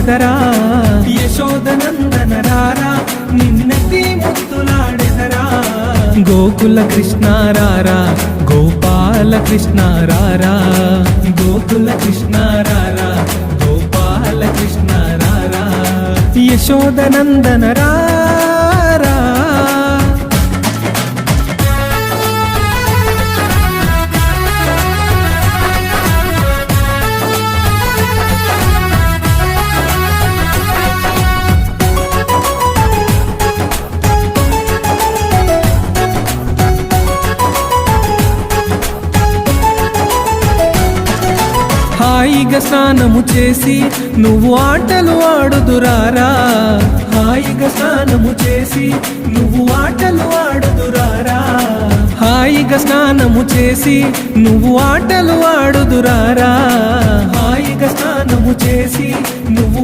ముద్దులాడెదరా యశోదనందన రారా నిన్నెత్తి ముద్దులాడెదరా గోకుల కృష్ణ రారా గోపాల కృష్ణ రారా గోకుల కృష్ణ రారా గోపాల కృష్ణ రారా యశోదనందన రారా హాయిగా స్నానము చేసి నువ్వు ఆటలు ఆడుదురారా హాయిగా స్నానము చేసి నువ్వు ఆటలు ఆడుదురారా హాయిగా స్నానము చేసి నువ్వు ఆటలు ఆడుదురారా హాయిగా స్నానము చేసి నువ్వు